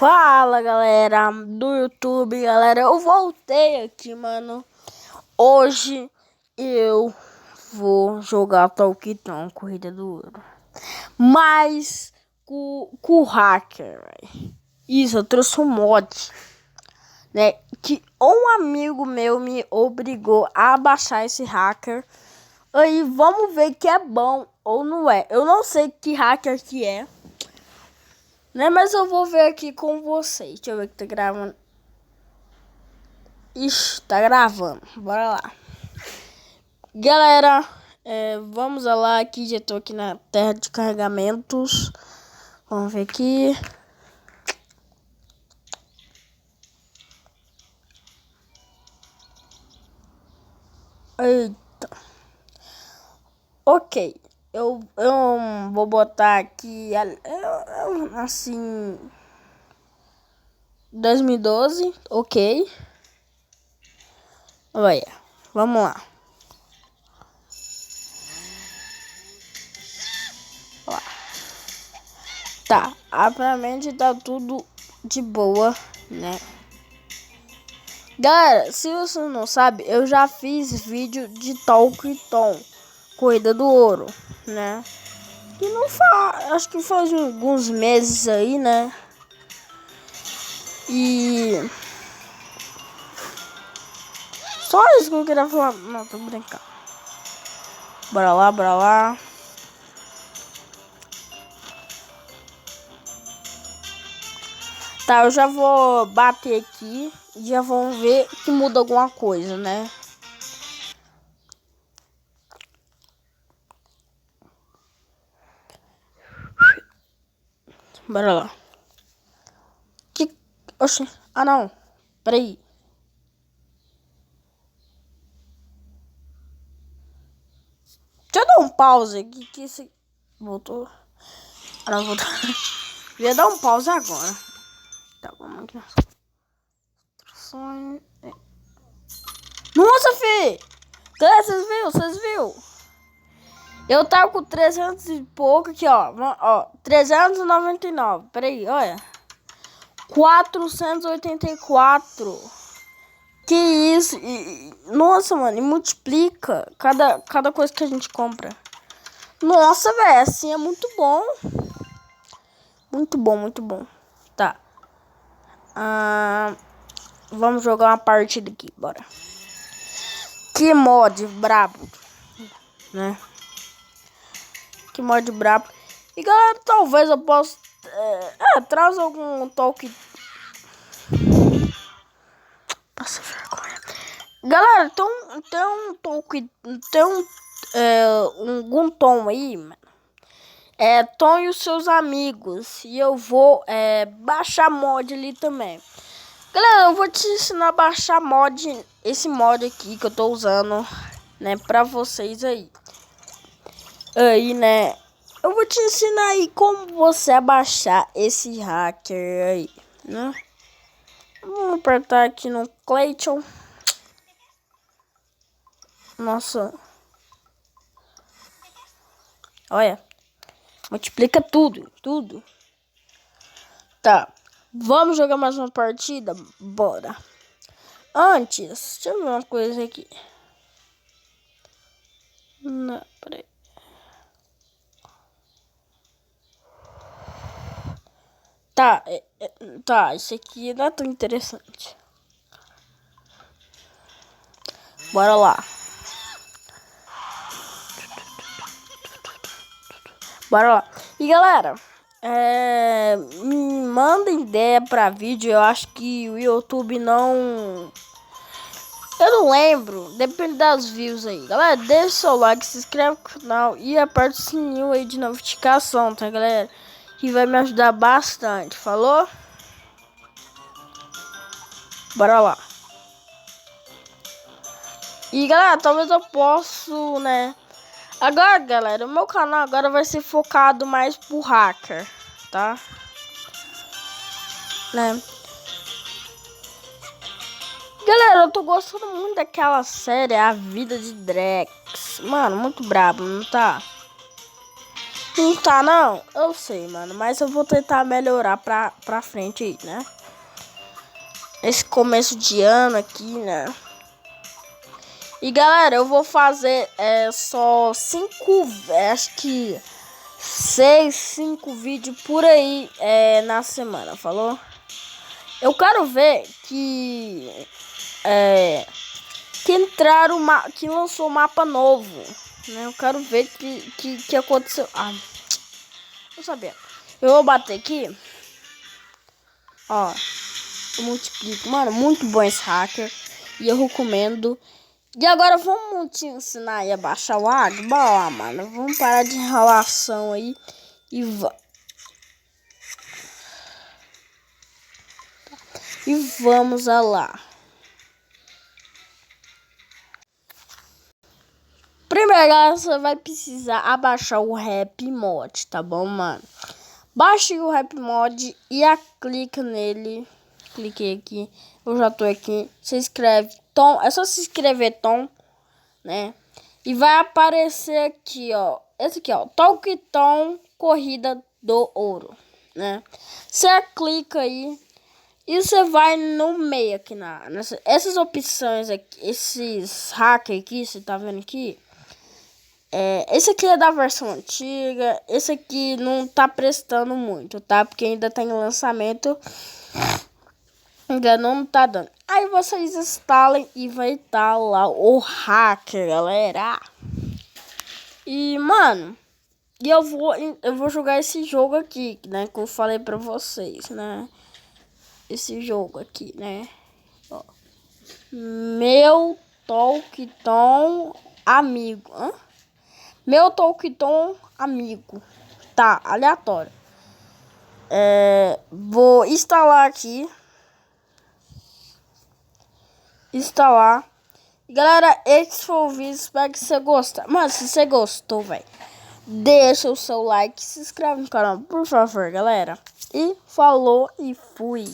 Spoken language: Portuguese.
Fala, galera do YouTube, galera, eu voltei aqui, mano. Hoje eu vou jogar Talkitão, Corrida do Ouro, mas com o hacker, velho. Isso, eu trouxe um mod, né, que um amigo meu me obrigou a baixar esse hacker. Aí vamos ver que é bom ou não é. Eu não sei que hacker que é, né? Mas eu vou ver aqui com vocês. Deixa eu ver que tá gravando. Ixi, tá gravando. Bora lá. Galera, vamos lá aqui. Já tô aqui na terra de carregamentos. Vamos ver aqui. Eita. Ok. Eu vou botar aqui assim 2012, ok. Olha, vamos lá. Ó. Tá, aparentemente tá tudo de boa, né? Galera, se você não sabe, eu já fiz vídeo de Talkitão, Corrida do Ouro, né? E não faz, acho que faz alguns meses aí, né? E só isso que eu queria falar. Não, tô brincando. Bora lá, bora lá. Tá, eu já vou bater aqui e já vamos ver que muda alguma coisa, né? Bora lá. Oxi, ah não, peraí. Deixa eu dar um pause aqui que esse voltou. Ah não, voltou. Eu ia dar um pause agora. Tá, vamos aqui. Nossa, fi! Vocês viram? Eu tava com 300 e pouco aqui, ó. 399. Peraí, olha. 484. Que isso? Nossa, mano, e multiplica cada coisa que a gente compra. Nossa, velho, assim é muito bom. Muito bom, muito bom. Tá. Vamos jogar uma partida aqui, bora. Que mod brabo, né? Que mod brabo. E galera, talvez eu possa... traz algum talk... Nossa, vergonha. Galera, tem um talk... Tem um Tom aí, mano. Tom e os seus amigos. E eu vou baixar mod ali também. Galera, eu vou te ensinar a baixar esse mod aqui que eu tô usando, né, pra vocês aí. Aí, né, eu vou te ensinar aí como você abaixar esse hacker aí, né. Vamos apertar aqui no Clayton. Nossa. Olha. Multiplica tudo. Tá. Vamos jogar mais uma partida? Bora. Antes, deixa eu ver uma coisa aqui. Não, peraí. Tá, esse aqui não é tão interessante. Bora lá. Bora lá. E galera, me manda ideia pra vídeo. Eu acho que o YouTube não... Eu não lembro. Depende das views aí. Galera, deixa seu like, se inscreve no canal e aperta o sininho aí de notificação, tá, galera? Que vai me ajudar bastante. Falou? Bora lá. E galera, talvez eu possa, né? Agora, galera, o meu canal agora vai ser focado mais pro hacker, tá? Né? Galera, eu tô gostando muito daquela série A Vida de Drex. Mano, muito brabo, não tá? Não tá, não? Eu sei, mano. Mas eu vou tentar melhorar pra frente aí, né? Esse começo de ano aqui, né? E, galera, eu vou fazer só 5, acho que 6, 5 vídeos por aí na semana, falou? Eu quero ver que que lançou um mapa novo, né? Eu quero ver que aconteceu. Ah, eu sabia. Eu vou bater aqui. Ó, eu multiplico. Mano, muito bom esse hacker. E eu recomendo. E agora vamos te ensinar aí a baixar o áudio? Bora, mano. Vamos parar de enrolação aí. E vamos lá. Primeiro, galera, você vai precisar abaixar o Rap Mod, tá bom, mano? Baixe o Rap Mod e clica nele. Cliquei aqui, eu já tô aqui. Você escreve Tom, é só se inscrever Tom, né? E vai aparecer aqui, ó. Esse aqui, ó, Talk Tom Corrida do Ouro, né? Você clica aí e você vai no meio aqui essas opções aqui, esses hackers aqui, você tá vendo aqui? Esse aqui é da versão antiga. Esse aqui não tá prestando muito, tá? Porque ainda tá em lançamento. Ainda não tá dando. Aí vocês instalam e vai estar lá o hacker, galera. E, mano, eu vou jogar esse jogo aqui, né? Que eu falei pra vocês, né? Esse jogo aqui, né? Ó. Meu Talkton amigo. Hã? Meu Talkton amigo. Tá, aleatório. Vou instalar aqui. Instalar. Galera, esse foi o vídeo. Espero que você gostou. Mano, se você gostou, velho, deixa o seu like. Se inscreve no canal, por favor, galera. E falou e fui.